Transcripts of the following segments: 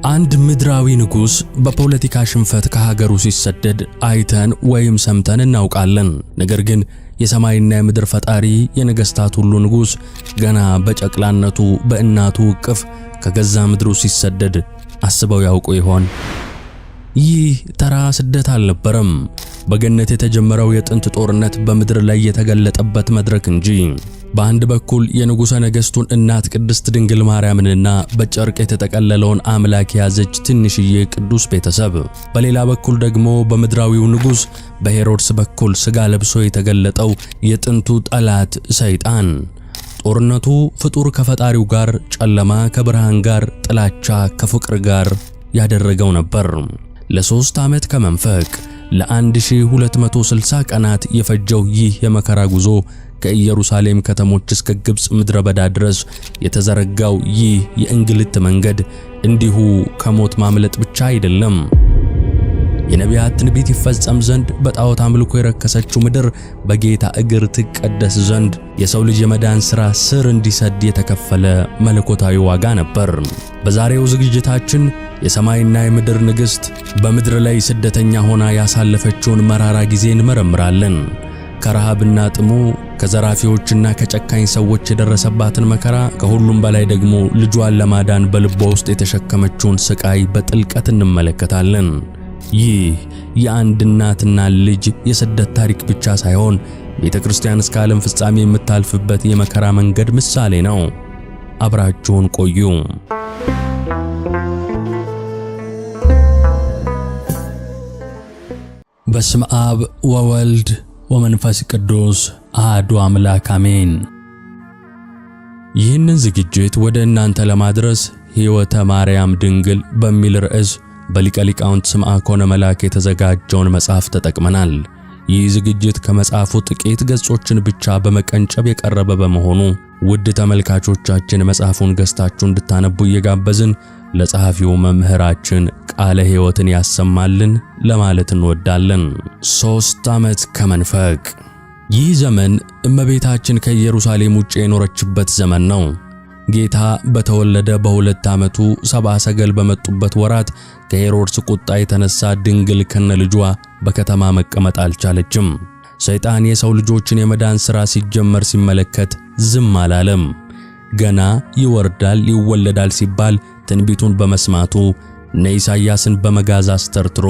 አንድ ምድራዊ ንጉስ በፖለቲካ ሽንፈት ከሀገሩ ሲሰደድ አይተን ወይም ሰምተን እናውቃለን። ነገር ግን የሰማይና የምድር ፈጣሪ የነገስታት ሁሉ ንጉስ ገና በጨቅላነቱ በእናቱ እቅፍ ከገዛ ምድሩ ሲሰደድ አስበው ያውቁ ይሆን? ይህ ተራ ስደት አልነበረም። በገነት የተጀመረው የጥንት ጦርነት በምድር ላይ የተገለጠበት መድረክ እንጂ። በአንድ በኩል የንጉሠ ነገሥቱን እናት ቅድስት ድንግል ማርያምንና በጨርቅ የተጠቀለለውን አምላክ ያዘች ትንሽዬ ቅዱስ ቤተሰብ፣ በሌላ በኩል ደግሞ በምድራዊው ንጉሥ በሄሮድስ በኩል ሥጋ ለብሶ የተገለጠው የጥንቱ ጠላት ሰይጣን። ጦርነቱ ፍጡር ከፈጣሪው ጋር፣ ጨለማ ከብርሃን ጋር፣ ጥላቻ ከፍቅር ጋር ያደረገው ነበር። ለ3 ዓመት ከመንፈቅ ለ1260 ቀናት የፈጀው ይህ የመከራ ጉዞ ከኢየሩሳሌም ከተሞች እስከ ግብጽ ምድረ በዳ ድረስ የተዘረጋው ይህ የእንግልት መንገድ እንዲሁ ከሞት ማምለጥ ብቻ አይደለም። የነቢያት ትንቢት ይፈጸም ዘንድ በጣዖት አምልኮ የረከሰችው ምድር በጌታ እግር ትቀደስ ዘንድ የሰው ልጅ የመዳን ሥራ ስር እንዲሰድ የተከፈለ መለኮታዊ ዋጋ ነበር። በዛሬው ዝግጅታችን የሰማይና የምድር ንግሥት በምድር ላይ ስደተኛ ሆና ያሳለፈችውን መራራ ጊዜ እንመረምራለን። ከረሃብና ጥሙ፣ ከዘራፊዎችና ከጨካኝ ሰዎች የደረሰባትን መከራ፣ ከሁሉም በላይ ደግሞ ልጇን ለማዳን በልቧ ውስጥ የተሸከመችውን ስቃይ በጥልቀት እንመለከታለን። ይህ የአንድ እናትና ልጅ የስደት ታሪክ ብቻ ሳይሆን ቤተክርስቲያን እስከ ዓለም ፍጻሜ የምታልፍበት የመከራ መንገድ ምሳሌ ነው። አብራችሁን ቆዩ። በስመ አብ ወወልድ ወመንፈስ ቅዱስ አሐዱ አምላክ አሜን። ይህንን ዝግጅት ወደ እናንተ ለማድረስ ሕይወተ ማርያም ድንግል በሚል ርዕስ በሊቀ ሊቃውንት ስምዐ ኮነ መላክ የተዘጋጀውን መጽሐፍ ተጠቅመናል። ይህ ዝግጅት ከመጽሐፉ ጥቂት ገጾችን ብቻ በመቀንጨብ የቀረበ በመሆኑ ውድ ተመልካቾቻችን መጽሐፉን ገዝታችሁ እንድታነቡ እየጋበዝን ለጸሐፊው መምህራችን ቃለ ሕይወትን ያሰማልን ለማለት እንወዳለን። 3 ዓመት ከመንፈቅ። ይህ ዘመን እመቤታችን ከኢየሩሳሌም ውጭ የኖረችበት ዘመን ነው። ጌታ በተወለደ በ2 ዓመቱ ሰብአ ሰገል በመጡበት ወራት ከሄሮድስ ቁጣ የተነሳ ድንግል ከነልጇ በከተማ መቀመጥ አልቻለችም። ሰይጣን የሰው ልጆችን የመዳን ሥራ ሲጀመር ሲመለከት ዝም አላለም። ገና ይወርዳል ይወለዳል ሲባል ትንቢቱን በመስማቱ እነ ኢሳይያስን በመጋዝ አስተርትሮ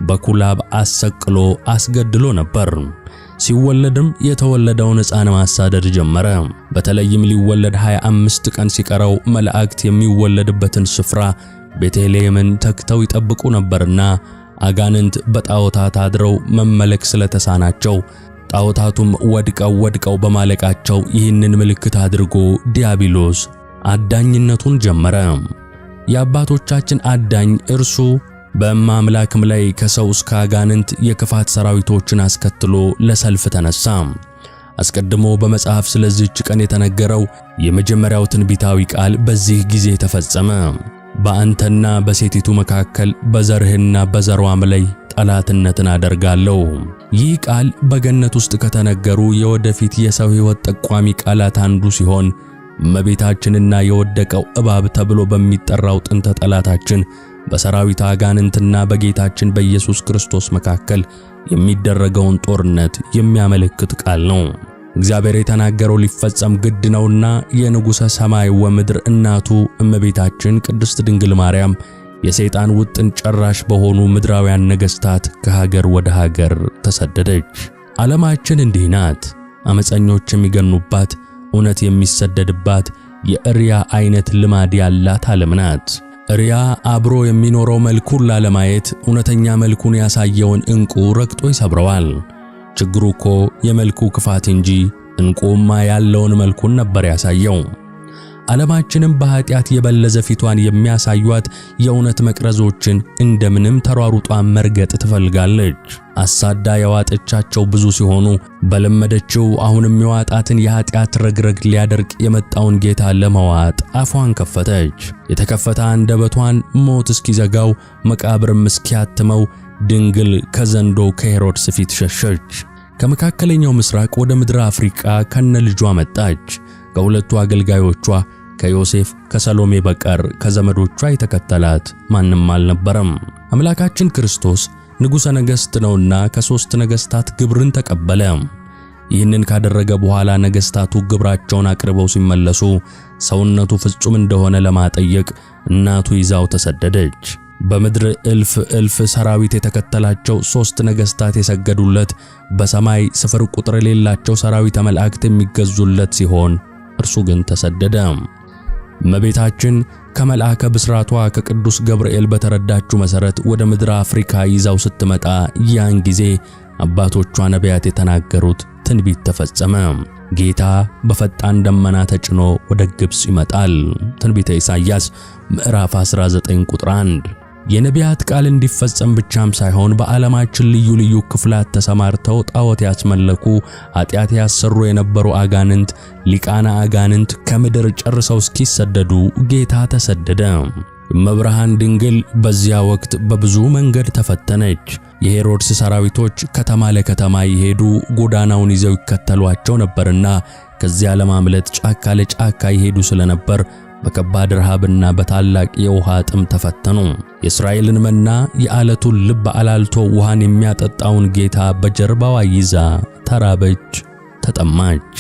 በኩላብ አሰቅሎ አስገድሎ ነበር። ሲወለድም የተወለደውን ሕፃን ማሳደድ ጀመረ። በተለይም ሊወለድ 25 ቀን ሲቀረው መላእክት የሚወለድበትን ስፍራ ቤተልሔምን ተክተው ይጠብቁ ነበርና አጋንንት በጣዖታት አድረው መመለክ ስለተሳናቸው ጣዖታቱም ወድቀው በማለቃቸው ይህንን ምልክት አድርጎ ዲያብሎስ አዳኝነቱን ጀመረ። የአባቶቻችን አዳኝ እርሱ በአምላክም ላይ ከሰው እስከ አጋንንት የክፋት ሰራዊቶችን አስከትሎ ለሰልፍ ተነሳ። አስቀድሞ በመጽሐፍ ስለዚህች ቀን የተነገረው የመጀመሪያው ትንቢታዊ ቃል በዚህ ጊዜ ተፈጸመ። በአንተና በሴቲቱ መካከል በዘርህና በዘሯም ላይ ጠላትነትን አደርጋለሁ። ይህ ቃል በገነት ውስጥ ከተነገሩ የወደፊት የሰው ሕይወት ጠቋሚ ቃላት አንዱ ሲሆን እመቤታችንና የወደቀው እባብ ተብሎ በሚጠራው ጥንተ ጠላታችን በሰራዊት አጋንንትና በጌታችን በኢየሱስ ክርስቶስ መካከል የሚደረገውን ጦርነት የሚያመለክት ቃል ነው። እግዚአብሔር የተናገረው ሊፈጸም ግድ ነውና የንጉሠ ሰማይ ወምድር እናቱ እመቤታችን ቅድስት ድንግል ማርያም የሰይጣን ውጥን ጨራሽ በሆኑ ምድራውያን ነገሥታት ከሀገር ወደ ሀገር ተሰደደች። ዓለማችን እንዲህ ናት። አመፀኞች የሚገኑባት፣ እውነት የሚሰደድባት የእሪያ አይነት ልማድ ያላት ዓለም ናት። እሪያ አብሮ የሚኖረው መልኩን ላለማየት እውነተኛ መልኩን ያሳየውን ዕንቁ ረግጦ ይሰብረዋል። ችግሩ እኮ የመልኩ ክፋት እንጂ ዕንቁማ ያለውን መልኩን ነበር ያሳየው። ዓለማችንም በኃጢአት የበለዘ ፊቷን የሚያሳዩት የእውነት መቅረዞችን እንደምንም ተሯሩጧ መርገጥ ትፈልጋለች። አሳዳ የዋጠቻቸው ብዙ ሲሆኑ በለመደችው አሁንም የዋጣትን የኃጢአት ረግረግ ሊያደርቅ የመጣውን ጌታ ለመዋጥ አፏን ከፈተች። የተከፈተ አንደበቷን ሞት እስኪዘጋው መቃብርም እስኪያትመው ድንግል ከዘንዶ ከሄሮድስ ፊት ሸሸች። ከመካከለኛው ምስራቅ ወደ ምድረ አፍሪቃ ከነ ልጇ መጣች። ከሁለቱ አገልጋዮቿ ከዮሴፍ ከሰሎሜ በቀር ከዘመዶቿ የተከተላት ማንም አልነበረም። አምላካችን ክርስቶስ ንጉሠ ነገሥት ነውና ከሦስት ነገሥታት ግብርን ተቀበለ። ይህንን ካደረገ በኋላ ነገሥታቱ ግብራቸውን አቅርበው ሲመለሱ ሰውነቱ ፍጹም እንደሆነ ለማጠየቅ እናቱ ይዛው ተሰደደች። በምድር እልፍ ሰራዊት የተከተላቸው ሦስት ነገሥታት የሰገዱለት፣ በሰማይ ስፍር ቁጥር የሌላቸው ሰራዊተ መላእክት የሚገዙለት ሲሆን እርሱ ግን ተሰደደ። እመቤታችን ከመልአከ ብስራቷ ከቅዱስ ገብርኤል በተረዳችው መሠረት ወደ ምድረ አፍሪካ ይዛው ስትመጣ ያን ጊዜ አባቶቿ ነቢያት የተናገሩት ትንቢት ተፈጸመ። ጌታ በፈጣን ደመና ተጭኖ ወደ ግብጽ ይመጣል። ትንቢተ ኢሳይያስ ምዕራፍ 19 ቁጥር 1። የነቢያት ቃል እንዲፈጸም ብቻም ሳይሆን በዓለማችን ልዩ ልዩ ክፍላት ተሰማርተው ጣዖት ያስመለኩ ኃጢአት ያሰሩ የነበሩ አጋንንት፣ ሊቃነ አጋንንት ከምድር ጨርሰው እስኪሰደዱ ጌታ ተሰደደ። እመብርሃን ድንግል በዚያ ወቅት በብዙ መንገድ ተፈተነች። የሄሮድስ ሰራዊቶች ከተማ ለከተማ ይሄዱ ጎዳናውን ይዘው ይከተሏቸው ነበርና ከዚያ ለማምለጥ ጫካ ለጫካ ይሄዱ ስለነበር በከባድ ረሃብና በታላቅ የውሃ ጥም ተፈተኑ። የእስራኤልን መና የዓለቱን ልብ አላልቶ ውሃን የሚያጠጣውን ጌታ በጀርባዋ ይዛ ተራበች፣ ተጠማች።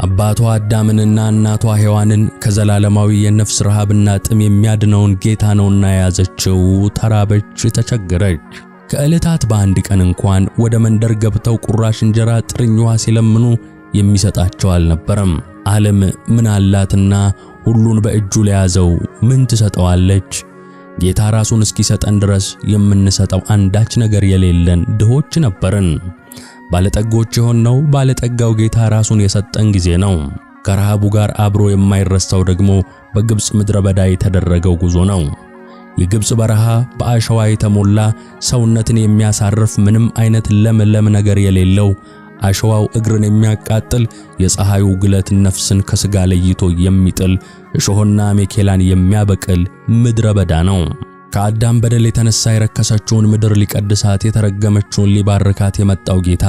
አባቷ አዳምንና እናቷ ሔዋንን ከዘላለማዊ የነፍስ ረሃብና ጥም የሚያድነውን ጌታ ነውና የያዘችው። ተራበች፣ ተቸገረች። ከዕለታት በአንድ ቀን እንኳን ወደ መንደር ገብተው ቁራሽ እንጀራ ጥርኝ ውሃ ሲለምኑ የሚሰጣቸው አልነበረም። ዓለም ምን አላትና ሁሉን በእጁ ለያዘው ምን ትሰጠዋለች? ጌታ ራሱን እስኪሰጠን ድረስ የምንሰጠው አንዳች ነገር የሌለን ድሆች ነበርን። ባለጠጎች የሆነው ባለጠጋው ጌታ ራሱን የሰጠን ጊዜ ነው። ከረሃቡ ጋር አብሮ የማይረሳው ደግሞ በግብጽ ምድረ በዳ የተደረገው ጉዞ ነው። የግብጽ በረሃ በአሸዋ የተሞላ ሰውነትን የሚያሳርፍ ምንም አይነት ለምለም ነገር የሌለው አሸዋው እግርን የሚያቃጥል የፀሐዩ ግለት ነፍስን ከስጋ ለይቶ የሚጥል እሾህና አሜኬላን የሚያበቅል ምድረ በዳ ነው። ከአዳም በደል የተነሳ የረከሰችውን ምድር ሊቀድሳት የተረገመችውን ሊባርካት የመጣው ጌታ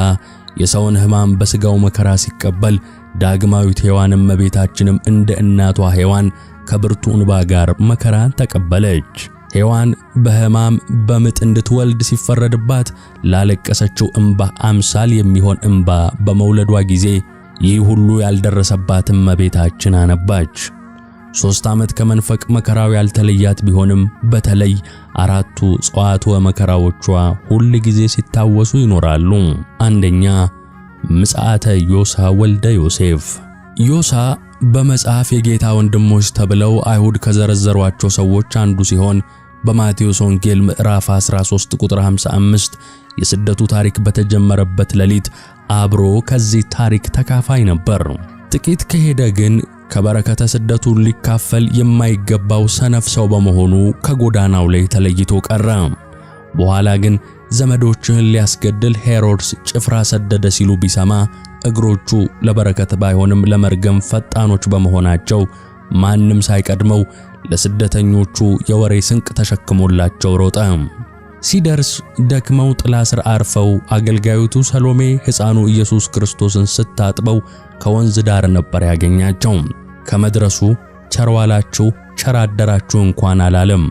የሰውን ሕማም በስጋው መከራ ሲቀበል ዳግማዊት ሔዋንም እመቤታችንም እንደ እናቷ ሔዋን ከብርቱ እንባ ጋር መከራን ተቀበለች። ሔዋን በሕማም በምጥ እንድትወልድ ሲፈረድባት ላለቀሰችው እንባ አምሳል የሚሆን እንባ በመውለዷ ጊዜ ይህ ሁሉ ያልደረሰባት እመቤታችን አነባች። 3 ዓመት ከመንፈቅ መከራው ያልተለያት ቢሆንም በተለይ አራቱ ጽዋዕትወ መከራዎቿ ሁል ጊዜ ሲታወሱ ይኖራሉ። አንደኛ ምጽአተ ዮሳ ወልደ ዮሴፍ። ዮሳ በመጽሐፍ የጌታ ወንድሞች ተብለው አይሁድ ከዘረዘሯቸው ሰዎች አንዱ ሲሆን በማቴዎስ ወንጌል ምዕራፍ 13 ቁጥር 55 የስደቱ ታሪክ በተጀመረበት ሌሊት አብሮ ከዚህ ታሪክ ተካፋይ ነበር። ጥቂት ከሄደ ግን ከበረከተ ስደቱ ሊካፈል የማይገባው ሰነፍ ሰው በመሆኑ ከጎዳናው ላይ ተለይቶ ቀረ። በኋላ ግን ዘመዶችህን ሊያስገድል ሄሮድስ ጭፍራ ሰደደ ሲሉ ቢሰማ እግሮቹ ለበረከት ባይሆንም ለመርገም ፈጣኖች በመሆናቸው ማንም ሳይቀድመው ለስደተኞቹ የወሬ ስንቅ ተሸክሞላቸው ሮጠ። ሲደርስ ደክመው ጥላ ስር አርፈው አገልጋዩቱ ሰሎሜ ሕፃኑ ኢየሱስ ክርስቶስን ስታጥበው ከወንዝ ዳር ነበር ያገኛቸው። ከመድረሱ ቸር ዋላችሁ ቸር አደራችሁ እንኳን አላለም።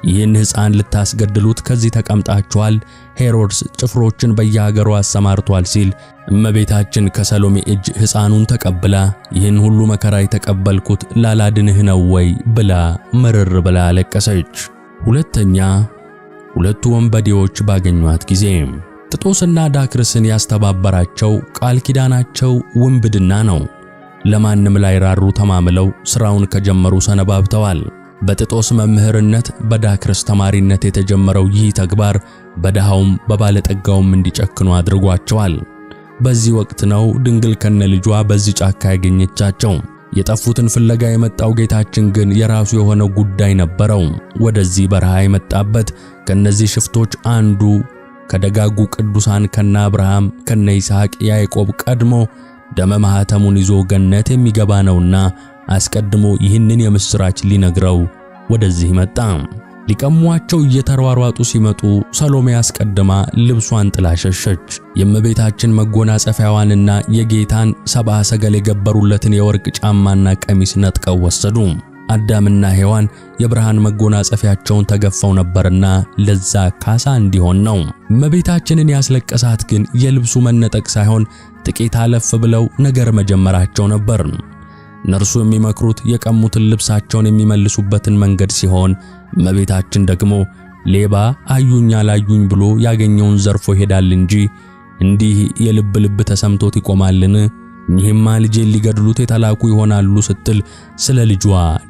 ይህን ሕፃን ልታስገድሉት ከዚህ ተቀምጣችኋል፣ ሄሮድስ ጭፍሮችን በየሀገሩ አሰማርቷል ሲል እመቤታችን ከሰሎሜ እጅ ሕፃኑን ተቀብላ ይህን ሁሉ መከራ የተቀበልኩት ላላድንህ ነው ወይ ብላ ምርር ብላ አለቀሰች። ሁለተኛ ሁለቱ ወንበዴዎች ባገኟት ጊዜ ጥጦስና ዳክርስን ያስተባበራቸው ቃል ኪዳናቸው ውንብድና ነው። ለማንም ላይራሩ ተማምለው ሥራውን ከጀመሩ ሰነባብተዋል። በጥጦስ መምህርነት በዳክርስ ተማሪነት የተጀመረው ይህ ተግባር በደሃውም በባለጠጋውም እንዲጨክኑ አድርጓቸዋል። በዚህ ወቅት ነው ድንግል ከነ ልጇ በዚህ ጫካ ያገኘቻቸው። የጠፉትን ፍለጋ የመጣው ጌታችን ግን የራሱ የሆነ ጉዳይ ነበረው። ወደዚህ በረሃ የመጣበት ከነዚህ ሽፍቶች አንዱ ከደጋጉ ቅዱሳን ከነ አብርሃም ከነ ይስሐቅ ያዕቆብ ቀድሞ ደመ ማኅተሙን ይዞ ገነት የሚገባ ነውና አስቀድሞ ይህንን የምስራች ሊነግረው ወደዚህ መጣ። ሊቀሟቸው እየተሯሯጡ ሲመጡ ሰሎሜ አስቀድማ ልብሷን ጥላ ሸሸች። የእመቤታችን መጎናጸፊያዋንና የጌታን ሰብአ ሰገል የገበሩለትን የወርቅ ጫማና ቀሚስ ነጥቀው ወሰዱ። አዳምና ሔዋን የብርሃን መጎናጸፊያቸውን ተገፈው ነበርና ለዛ ካሳ እንዲሆን ነው። እመቤታችንን ያስለቀሳት ግን የልብሱ መነጠቅ ሳይሆን ጥቂት አለፍ ብለው ነገር መጀመራቸው ነበር። እነርሱ የሚመክሩት የቀሙትን ልብሳቸውን የሚመልሱበትን መንገድ ሲሆን፣ እመቤታችን ደግሞ ሌባ አዩኝ አላዩኝ ብሎ ያገኘውን ዘርፎ ይሄዳል እንጂ እንዲህ የልብ ልብ ተሰምቶት ይቆማልን? እኚህማ ልጄን ሊገድሉት የተላኩ ይሆናሉ ስትል ስለ ልጇ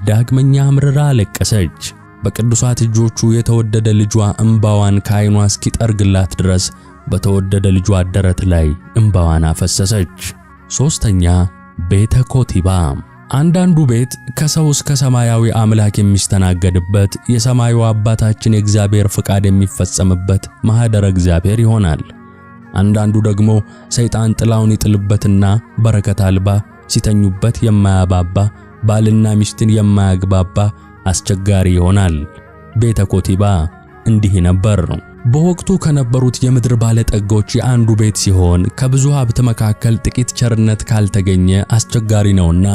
ዳግመኛ አምርራ አለቀሰች። በቅዱሳት እጆቹ የተወደደ ልጇ እንባዋን ከዓይኗ እስኪጠርግላት ድረስ በተወደደ ልጇ ደረት ላይ እንባዋን አፈሰሰች። ሶስተኛ ቤተ ኮቲባ። አንዳንዱ ቤት ከሰው እስከ ሰማያዊ አምላክ የሚስተናገድበት የሰማዩ አባታችን የእግዚአብሔር ፍቃድ የሚፈጸምበት ማኅደረ እግዚአብሔር ይሆናል። አንዳንዱ ደግሞ ሰይጣን ጥላውን ይጥልበትና በረከት አልባ ሲተኙበት የማያባባ ባልና ሚስትን የማያግባባ አስቸጋሪ ይሆናል። ቤተ ኮቲባ እንዲህ ነበር። በወቅቱ ከነበሩት የምድር ባለጠጎች የአንዱ ቤት ሲሆን ከብዙ ሀብት መካከል ጥቂት ቸርነት ካልተገኘ አስቸጋሪ ነውና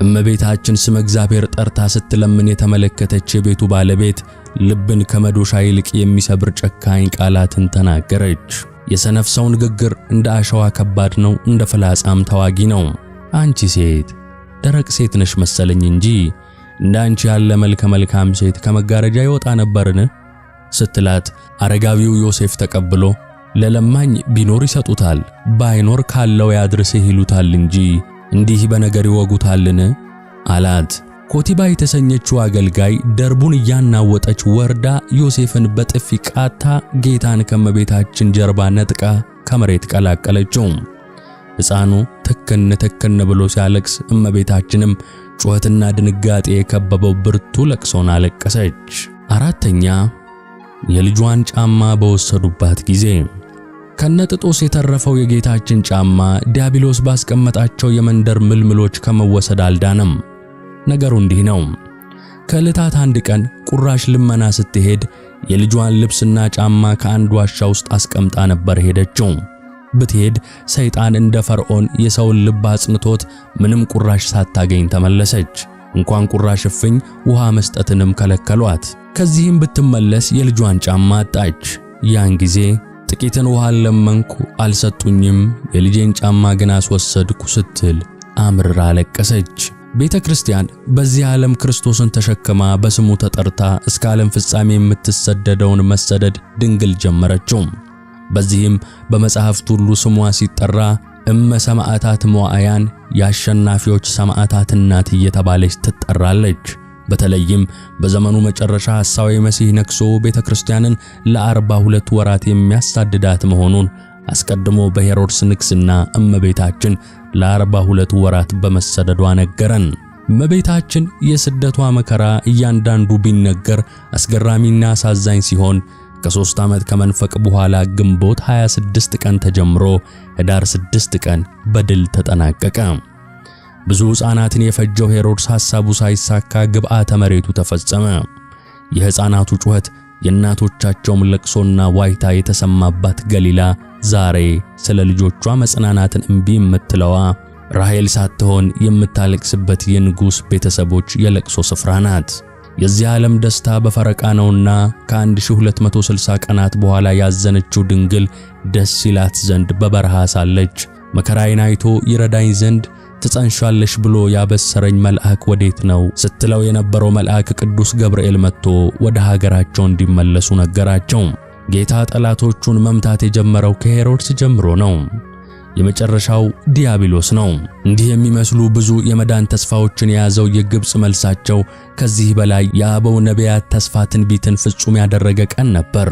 እመቤታችን ስመ እግዚአብሔር ጠርታ ስትለምን የተመለከተች የቤቱ ባለቤት ልብን ከመዶሻ ይልቅ የሚሰብር ጨካኝ ቃላትን ተናገረች። የሰነፍ ሰው ንግግር እንደ አሸዋ ከባድ ነው፣ እንደ ፍላጻም ተዋጊ ነው። አንቺ ሴት ደረቅ ሴት ነሽ መሰለኝ እንጂ እንዳንቺ ያለ መልከ መልካም ሴት ከመጋረጃ ይወጣ ነበርን? ስትላት አረጋዊው ዮሴፍ ተቀብሎ ለለማኝ ቢኖር ይሰጡታል፣ ባይኖር ካለው ያድርስህ ይሉታል እንጂ እንዲህ በነገር ይወጉታልን? አላት። ኮቲባ የተሰኘችው አገልጋይ ደርቡን እያናወጠች ወርዳ ዮሴፍን በጥፊ ቃታ ጌታን ከመቤታችን ጀርባ ነጥቃ ከመሬት ቀላቀለችው። ሕፃኑ ትክን ብሎ ሲያለቅስ እመቤታችንም ጩኸትና ድንጋጤ የከበበው ብርቱ ለቅሶን አለቀሰች። አራተኛ የልጇን ጫማ በወሰዱባት ጊዜ። ከነጥጦስ የተረፈው የጌታችን ጫማ ዲያብሎስ ባስቀመጣቸው የመንደር ምልምሎች ከመወሰድ አልዳነም። ነገሩ እንዲህ ነው። ከዕለታት አንድ ቀን ቁራሽ ልመና ስትሄድ የልጇን ልብስና ጫማ ከአንድ ዋሻ ውስጥ አስቀምጣ ነበር ሄደችው። ብትሄድ ሰይጣን እንደ ፈርዖን የሰውን ልብ አጽንቶት ምንም ቁራሽ ሳታገኝ ተመለሰች። እንኳን ቁራሽ እፍኝ ውሃ መስጠትንም ከለከሏት። ከዚህም ብትመለስ የልጇን ጫማ አጣች። ያን ጊዜ ጥቂትን ውሃ ለመንኩ አልሰጡኝም፣ የልጄን ጫማ ግን አስወሰድኩ ስትል አምርራ አለቀሰች። ቤተ ክርስቲያን በዚህ ዓለም ክርስቶስን ተሸክማ በስሙ ተጠርታ እስከ ዓለም ፍጻሜ የምትሰደደውን መሰደድ ድንግል ጀመረችው። በዚህም በመጻሕፍት ሁሉ ስሟ ሲጠራ እመ ሰማዕታት መዋዕያን የአሸናፊዎች ሰማዕታት እናት እየተባለች ትጠራለች። በተለይም በዘመኑ መጨረሻ ሐሳዊ መሲህ ነግሶ ቤተ ክርስቲያንን ለ42 ወራት የሚያሳድዳት መሆኑን አስቀድሞ በሄሮድስ ንግስና እመቤታችን ለ42 ወራት በመሰደዷ ነገረን። እመቤታችን የስደቷ መከራ እያንዳንዱ ቢነገር አስገራሚና አሳዛኝ ሲሆን ከ3 ዓመት ከመንፈቅ በኋላ ግንቦት 26 ቀን ተጀምሮ ህዳር 6 ቀን በድል ተጠናቀቀ። ብዙ ሕፃናትን የፈጀው ሄሮድስ ሐሳቡ ሳይሳካ ግብዓተ መሬቱ ተፈጸመ። የሕፃናቱ ጩኸት የእናቶቻቸውም ለቅሶና ዋይታ የተሰማባት ገሊላ ዛሬ ስለ ልጆቿ መጽናናትን እምቢ የምትለዋ ራሔል ሳትሆን የምታለቅስበት የንጉሥ ቤተሰቦች የለቅሶ ስፍራ ናት። የዚህ ዓለም ደስታ በፈረቃ ነውና ከ1260 ቀናት በኋላ ያዘነችው ድንግል ደስ ይላት ዘንድ በበረሃ ሳለች መከራዬን አይቶ ይረዳኝ ዘንድ ትጸንሻለሽ ብሎ ያበሰረኝ መልአክ ወዴት ነው ስትለው የነበረው መልአክ ቅዱስ ገብርኤል መጥቶ ወደ ሀገራቸው እንዲመለሱ ነገራቸው። ጌታ ጠላቶቹን መምታት የጀመረው ከሄሮድስ ጀምሮ ነው። የመጨረሻው ዲያብሎስ ነው። እንዲህ የሚመስሉ ብዙ የመዳን ተስፋዎችን የያዘው የግብጽ መልሳቸው ከዚህ በላይ የአበው ነቢያት ተስፋ ትንቢትን ፍጹም ያደረገ ቀን ነበር።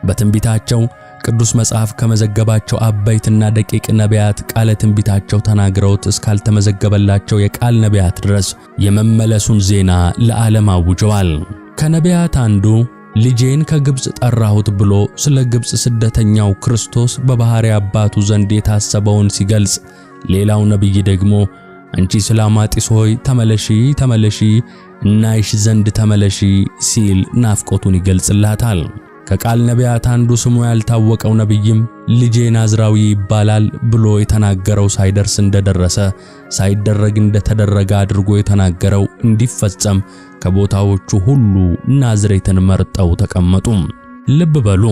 በትንቢታቸው ቅዱስ መጽሐፍ ከመዘገባቸው አበይትና ደቂቅ ነቢያት ቃለ ትንቢታቸው ተናግረውት እስካልተመዘገበላቸው የቃል ነቢያት ድረስ የመመለሱን ዜና ለዓለም አውጀዋል። ከነቢያት አንዱ ልጄን ከግብጽ ጠራሁት ብሎ ስለ ግብጽ ስደተኛው ክርስቶስ በባሕሪ አባቱ ዘንድ የታሰበውን ሲገልጽ፣ ሌላው ነቢይ ደግሞ አንቺ ስላማጢስ ሆይ ተመለሺ ተመለሺ እናይሽ ዘንድ ተመለሺ ሲል ናፍቆቱን ይገልጽላታል። ከቃል ነቢያት አንዱ ስሙ ያልታወቀው ነቢይም ልጄ ናዝራዊ ይባላል ብሎ የተናገረው ሳይደርስ እንደደረሰ ሳይደረግ እንደተደረገ አድርጎ የተናገረው እንዲፈጸም ከቦታዎቹ ሁሉ ናዝሬትን መርጠው ተቀመጡ። ልብ በሉ፣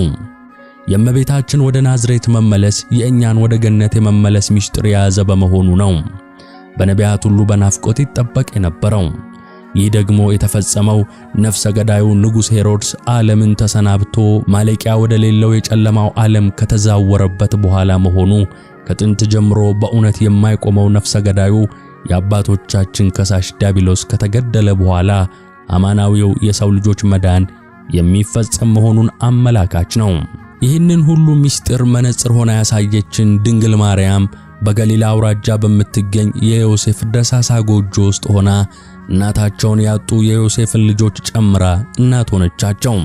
የእመቤታችን ወደ ናዝሬት መመለስ የእኛን ወደ ገነት የመመለስ ምስጢር የያዘ በመሆኑ ነው በነቢያት ሁሉ በናፍቆት ይጠበቅ የነበረው። ይህ ደግሞ የተፈጸመው ነፍሰ ገዳዩ ንጉሥ ሄሮድስ ዓለምን ተሰናብቶ ማለቂያ ወደ ሌለው የጨለማው ዓለም ከተዛወረበት በኋላ መሆኑ ከጥንት ጀምሮ በእውነት የማይቆመው ነፍሰ ገዳዩ የአባቶቻችን ከሳሽ ዲያብሎስ ከተገደለ በኋላ አማናዊው የሰው ልጆች መዳን የሚፈጸም መሆኑን አመላካች ነው። ይህንን ሁሉ ምስጢር መነጽር ሆና ያሳየችን ድንግል ማርያም በገሊላ አውራጃ በምትገኝ የዮሴፍ ደሳሳ ጎጆ ውስጥ ሆና እናታቸውን ያጡ የዮሴፍን ልጆች ጨምራ እናት ሆነቻቸው።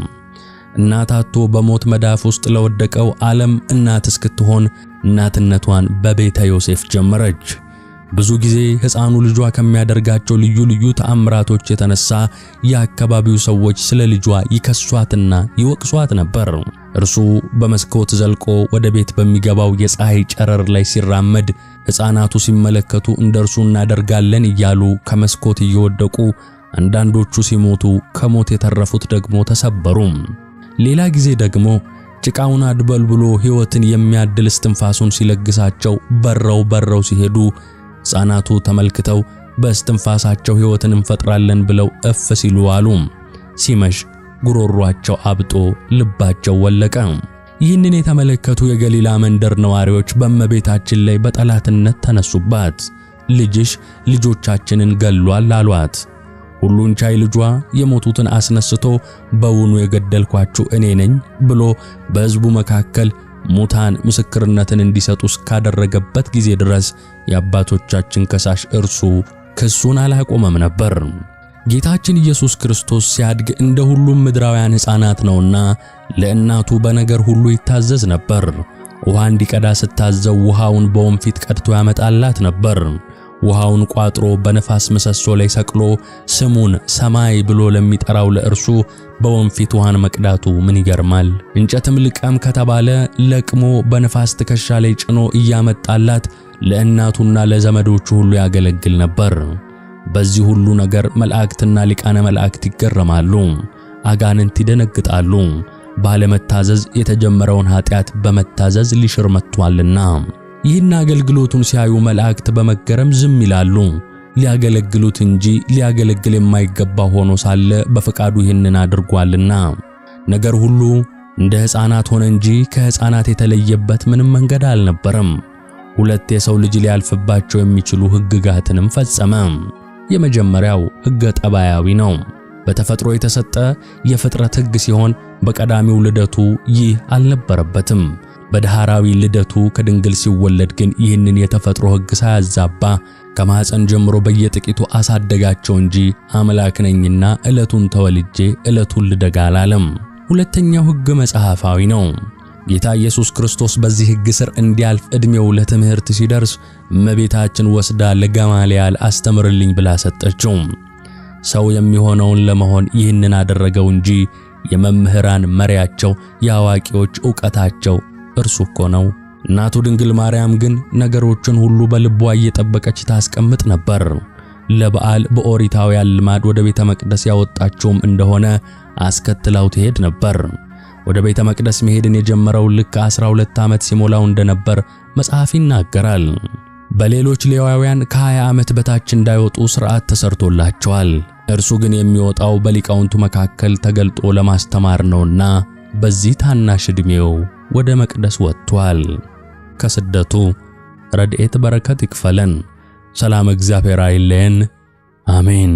እናት አጥቶ በሞት መዳፍ ውስጥ ለወደቀው ዓለም እናት እስክትሆን እናትነቷን በቤተ ዮሴፍ ጀመረች። ብዙ ጊዜ ሕፃኑ ልጇ ከሚያደርጋቸው ልዩ ልዩ ተአምራቶች የተነሳ የአካባቢው ሰዎች ስለ ልጇ ይከሷትና ይወቅሷት ነበር። እርሱ በመስኮት ዘልቆ ወደ ቤት በሚገባው የፀሐይ ጨረር ላይ ሲራመድ ሕፃናቱ ሲመለከቱ እንደርሱ እናደርጋለን እያሉ ከመስኮት እየወደቁ አንዳንዶቹ ሲሞቱ ከሞት የተረፉት ደግሞ ተሰበሩ። ሌላ ጊዜ ደግሞ ጭቃውን አድበልብሎ ሕይወትን የሚያድል እስትንፋሱን ሲለግሳቸው በረው ሲሄዱ ሕፃናቱ ተመልክተው በእስትንፋሳቸው ሕይወትን እንፈጥራለን ብለው እፍ ሲሉ አሉ። ሲመሽ ጉሮሯቸው አብጦ ልባቸው ወለቀ። ይህንን የተመለከቱ የገሊላ መንደር ነዋሪዎች በእመቤታችን ላይ በጠላትነት ተነሱባት። ልጅሽ ልጆቻችንን ገሏል አሏት። ሁሉን ቻይ ልጇ የሞቱትን አስነስቶ በውኑ የገደልኳችሁ እኔ ነኝ ብሎ በሕዝቡ መካከል ሙታን ምስክርነትን እንዲሰጡ እስካደረገበት ጊዜ ድረስ የአባቶቻችን ከሳሽ እርሱ ክሱን አላቆመም ነበር። ጌታችን ኢየሱስ ክርስቶስ ሲያድግ እንደ ሁሉም ምድራውያን ሕፃናት ነውና ለእናቱ በነገር ሁሉ ይታዘዝ ነበር። ውሃ እንዲቀዳ ስታዘው ውሃውን በወንፊት ቀድቶ ያመጣላት ነበር። ውሃውን ቋጥሮ በነፋስ ምሰሶ ላይ ሰቅሎ ስሙን ሰማይ ብሎ ለሚጠራው ለእርሱ በወንፊት ውሃን መቅዳቱ ምን ይገርማል? እንጨትም ልቀም ከተባለ ለቅሞ በነፋስ ትከሻ ላይ ጭኖ እያመጣላት ለእናቱና ለዘመዶቹ ሁሉ ያገለግል ነበር። በዚህ ሁሉ ነገር መላእክትና ሊቃነ መላእክት ይገረማሉ፣ አጋንንት ይደነግጣሉ። ባለመታዘዝ የተጀመረውን ኃጢአት በመታዘዝ ሊሽር መጥቷልና። ይህን አገልግሎቱን ሲያዩ መላእክት በመገረም ዝም ይላሉ። ሊያገለግሉት እንጂ ሊያገለግል የማይገባ ሆኖ ሳለ በፈቃዱ ይህንን አድርጓልና። ነገር ሁሉ እንደ ሕፃናት ሆነ እንጂ ከሕፃናት የተለየበት ምንም መንገድ አልነበረም። ሁለት የሰው ልጅ ሊያልፍባቸው የሚችሉ ሕግጋትንም ፈጸመ። የመጀመሪያው ሕገ ጠባያዊ ነው። በተፈጥሮ የተሰጠ የፍጥረት ሕግ ሲሆን በቀዳሚው ልደቱ ይህ አልነበረበትም። በዳህራዊ ልደቱ ከድንግል ሲወለድ ግን ይህንን የተፈጥሮ ሕግ ሳያዛባ ከማኅፀን ጀምሮ በየጥቂቱ አሳደጋቸው እንጂ አምላክ ነኝና ዕለቱን ተወልጄ ዕለቱን ልደጋ አላለም። ሁለተኛው ሕግ መጽሐፋዊ ነው። ጌታ ኢየሱስ ክርስቶስ በዚህ ሕግ ስር እንዲያልፍ ዕድሜው ለትምህርት ሲደርስ እመቤታችን ወስዳ ለገማልያል አስተምርልኝ ብላ ሰጠችው። ሰው የሚሆነውን ለመሆን ይህንን አደረገው እንጂ የመምህራን መሪያቸው የአዋቂዎች ዕውቀታቸው እርሱ እኮ ነው። እናቱ ድንግል ማርያም ግን ነገሮችን ሁሉ በልቧ እየጠበቀች ታስቀምጥ ነበር። ለበዓል በኦሪታውያን ልማድ ወደ ቤተ መቅደስ ያወጣቸውም እንደሆነ አስከትላው ትሄድ ነበር። ወደ ቤተ መቅደስ መሄድን የጀመረው ልክ 12 ዓመት ሲሞላው እንደነበር መጽሐፍ ይናገራል። በሌሎች ሌዋውያን ከ20 ዓመት በታች እንዳይወጡ ሥርዓት ተሰርቶላቸዋል። እርሱ ግን የሚወጣው በሊቃውንቱ መካከል ተገልጦ ለማስተማር ነውና በዚህ ታናሽ ዕድሜው ወደ መቅደስ ወጥቷል። ከስደቱ ረድኤት በረከት ይክፈለን። ሰላም እግዚአብሔር አይለየን። አሜን።